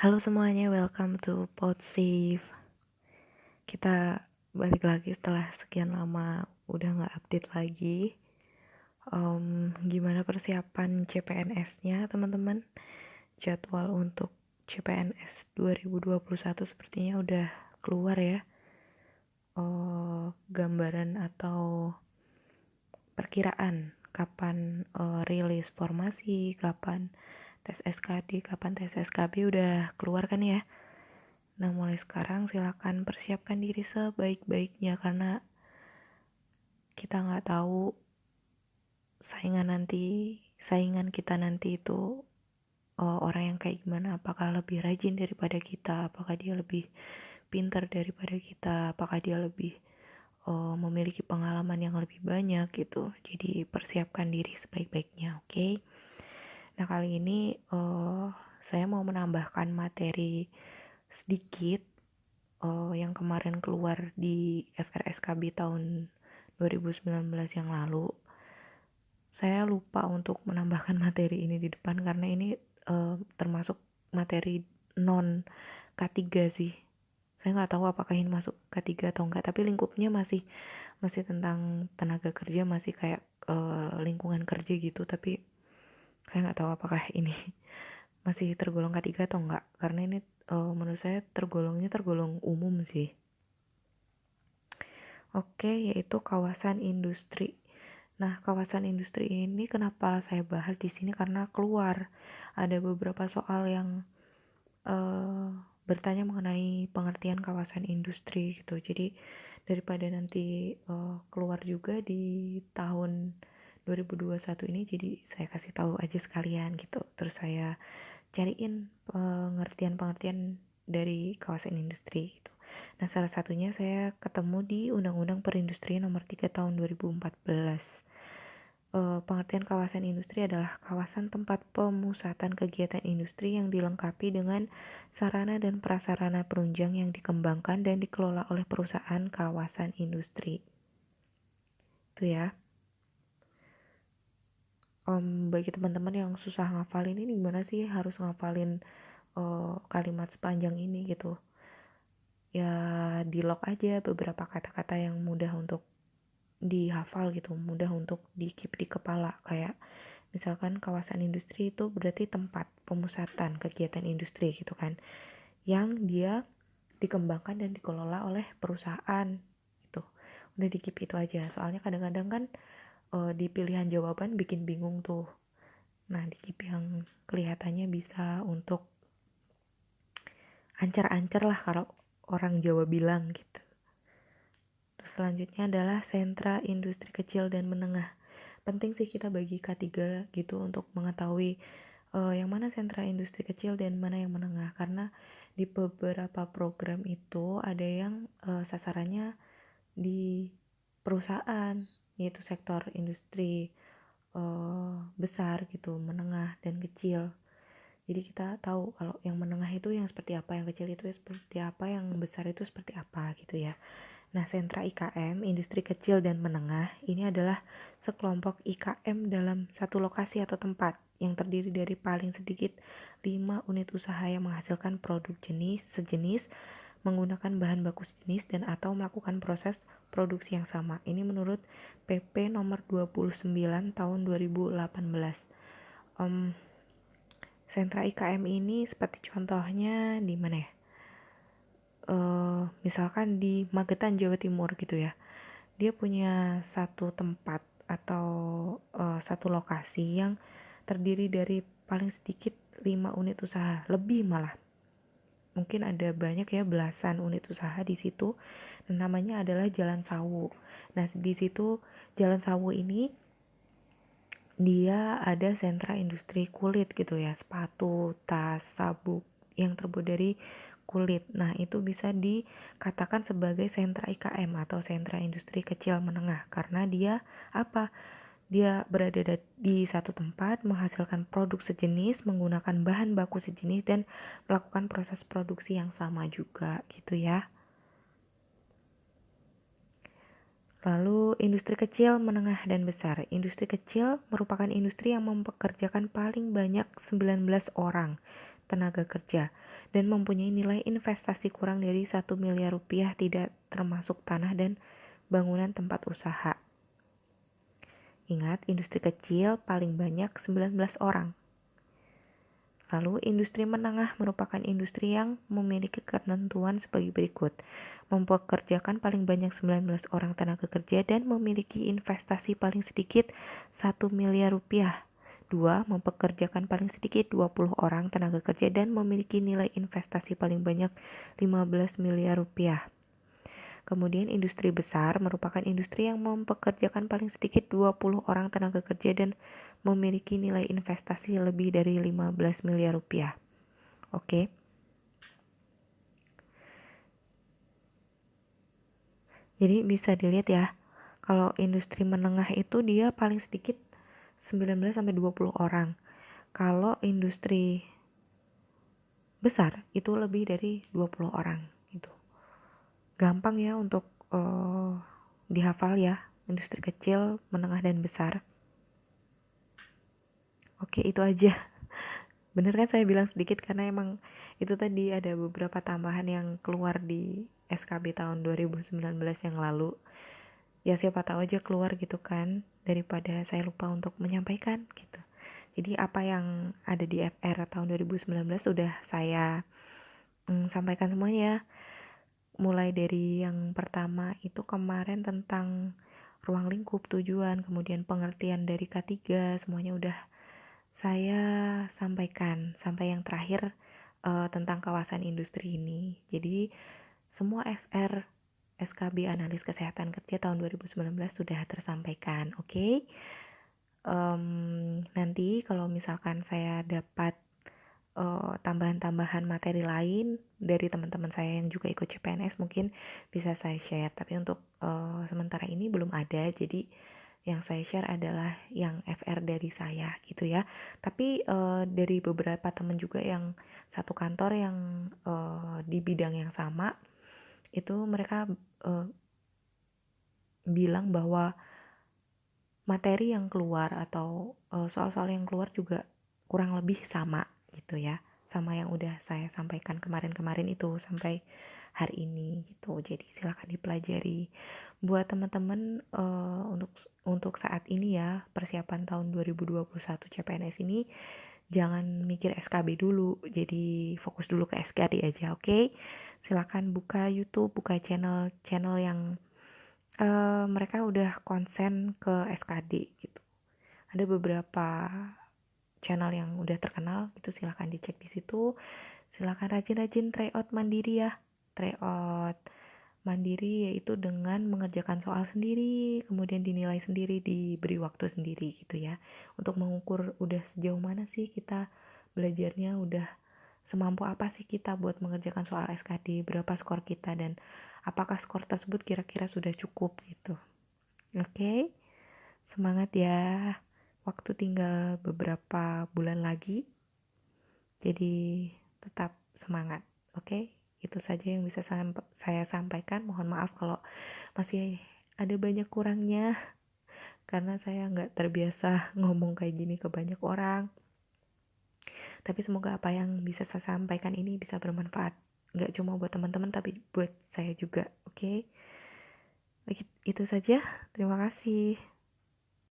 Halo semuanya, welcome to Podsafe. Kita balik lagi setelah sekian lama udah gak update lagi. Gimana persiapan CPNS-nya teman-teman? Jadwal untuk CPNS 2021 sepertinya udah keluar ya. Gambaran atau perkiraan kapan rilis formasi, kapan tes SKD, kapan tes SKB udah keluar kan ya. Nah mulai sekarang silakan persiapkan diri sebaik-baiknya karena kita nggak tahu saingan kita nanti itu orang yang kayak gimana, apakah lebih rajin daripada kita, apakah dia lebih pintar daripada kita, apakah dia lebih memiliki pengalaman yang lebih banyak gitu. Jadi persiapkan diri sebaik-baiknya, oke? Nah kali ini saya mau menambahkan materi sedikit yang kemarin keluar di FRSKB tahun 2019 yang lalu. Saya lupa untuk menambahkan materi ini di depan karena ini termasuk materi non K3 sih. Saya nggak tahu apakah ini masuk K3 atau enggak, tapi lingkupnya masih tentang tenaga kerja, masih kayak lingkungan kerja gitu, tapi saya nggak tahu apakah ini masih tergolong K3 atau enggak, karena ini menurut saya tergolong umum sih. Oke, yaitu kawasan industri. Nah, kawasan industri ini kenapa saya bahas di sini karena keluar ada beberapa soal yang bertanya mengenai pengertian kawasan industri gitu. Jadi daripada nanti keluar juga di tahun 2021 ini, jadi saya kasih tahu aja sekalian gitu. Terus saya cariin pengertian dari kawasan industri gitu. Nah, salah satunya saya ketemu di Undang-Undang Perindustrian Nomor 3 Tahun 2014. Pengertian kawasan industri adalah kawasan tempat pemusatan kegiatan industri yang dilengkapi dengan sarana dan prasarana penunjang yang dikembangkan dan dikelola oleh perusahaan kawasan industri. Itu ya. Bagi teman-teman yang susah ngafalin ini, gimana sih harus ngafalin kalimat sepanjang ini gitu? Ya di lock aja beberapa kata-kata yang mudah untuk dihafal gitu, mudah untuk di keep di kepala. Kayak misalkan kawasan industri itu berarti tempat pemusatan kegiatan industri gitu kan, yang dia dikembangkan dan dikelola oleh perusahaan gitu. Udah di keep itu aja, soalnya kadang-kadang kan di pilihan jawaban bikin bingung tuh. Nah di keep yang kelihatannya bisa untuk ancar-ancar lah kalau orang Jawa bilang gitu. Terus selanjutnya adalah sentra industri kecil dan menengah. Penting sih kita bagi K3 gitu untuk mengetahui yang mana sentra industri kecil dan mana yang menengah, karena di beberapa program itu ada yang sasarannya di perusahaan, yaitu sektor industri besar gitu, menengah dan kecil. Jadi kita tahu kalau yang menengah itu yang seperti apa, yang kecil itu seperti apa, yang besar itu seperti apa gitu ya. Nah, sentra IKM, industri kecil dan menengah, ini adalah sekelompok IKM dalam satu lokasi atau tempat yang terdiri dari paling sedikit 5 unit usaha yang menghasilkan produk sejenis, menggunakan bahan baku sejenis dan atau melakukan proses produksi yang sama. Ini menurut PP nomor 29 tahun 2018. Sentra IKM ini seperti contohnya di mana ya? Misalkan di Magetan, Jawa Timur gitu ya. Dia punya satu tempat atau satu lokasi yang terdiri dari paling sedikit 5 unit usaha, lebih malah. Mungkin ada banyak ya, belasan unit usaha di situ. Dan namanya adalah Jalan Sawu. Nah, di situ Jalan Sawu ini dia ada sentra industri kulit gitu ya, sepatu, tas, sabuk yang terbuat dari kulit. Nah, itu bisa dikatakan sebagai sentra IKM atau sentra industri kecil menengah karena dia apa? Dia berada di satu tempat, menghasilkan produk sejenis, menggunakan bahan baku sejenis dan melakukan proses produksi yang sama juga gitu ya. Lalu industri kecil, menengah, dan besar. Industri kecil merupakan industri yang mempekerjakan paling banyak 19 orang, tenaga kerja dan mempunyai nilai investasi kurang dari 1 miliar rupiah tidak termasuk tanah dan bangunan tempat usaha. Ingat, industri kecil paling banyak 19 orang. Lalu, industri menengah merupakan industri yang memiliki ketentuan sebagai berikut. Mempekerjakan paling banyak 19 orang tenaga kerja dan memiliki investasi paling sedikit 1 miliar rupiah. 2. Mempekerjakan paling sedikit 20 orang tenaga kerja dan memiliki nilai investasi paling banyak 15 miliar rupiah. Kemudian industri besar merupakan industri yang mempekerjakan paling sedikit 20 orang tenaga kerja dan memiliki nilai investasi lebih dari 15 miliar rupiah. Oke. Jadi bisa dilihat ya, kalau industri menengah itu dia paling sedikit 19 sampai 20 orang. Kalau industri besar itu lebih dari 20 orang gitu. Gampang ya untuk dihafal ya, industri kecil, menengah dan besar. Oke, itu aja. Bener kan saya bilang sedikit karena emang itu tadi ada beberapa tambahan yang keluar di SKB tahun 2019 yang lalu. Ya siapa tahu aja keluar gitu kan, daripada saya lupa untuk menyampaikan gitu. Jadi apa yang ada di FR tahun 2019 sudah saya sampaikan semuanya. Mulai dari yang pertama itu kemarin tentang ruang lingkup tujuan, kemudian pengertian dari K3, semuanya udah saya sampaikan sampai yang terakhir tentang kawasan industri ini. Jadi semua FR SKB Analis Kesehatan Kerja tahun 2019 sudah tersampaikan. Oke. Nanti kalau misalkan saya dapat tambahan-tambahan materi lain dari teman-teman saya yang juga ikut CPNS mungkin bisa saya share, tapi untuk sementara ini belum ada. Jadi yang saya share adalah yang FR dari saya gitu ya. Tapi dari beberapa teman juga yang satu kantor yang di bidang yang sama, itu mereka bilang bahwa materi yang keluar atau soal-soal yang keluar juga kurang lebih sama gitu ya, sama yang udah saya sampaikan kemarin-kemarin itu sampai hari ini gitu. Jadi silakan dipelajari buat teman-teman untuk saat ini ya, persiapan tahun 2021 CPNS ini jangan mikir SKB dulu, jadi fokus dulu ke SKD aja. Oke. Silakan buka YouTube, buka channel yang mereka udah konsen ke SKD gitu. Ada beberapa channel yang udah terkenal, itu silahkan dicek di situ. Silahkan rajin-rajin tryout mandiri ya. Tryout mandiri yaitu dengan mengerjakan soal sendiri, kemudian dinilai sendiri, diberi waktu sendiri gitu ya. Untuk mengukur udah sejauh mana sih kita belajarnya, udah semampu apa sih kita buat mengerjakan soal SKD, berapa skor kita dan apakah skor tersebut kira-kira sudah cukup gitu. Oke. Semangat ya. Waktu tinggal beberapa bulan lagi. Jadi tetap semangat. Oke. Itu saja yang bisa saya sampaikan. Mohon maaf kalau masih ada banyak kurangnya. Karena saya nggak terbiasa ngomong kayak gini ke banyak orang. Tapi semoga apa yang bisa saya sampaikan ini bisa bermanfaat. Nggak cuma buat teman-teman tapi buat saya juga. Oke. Itu saja. Terima kasih.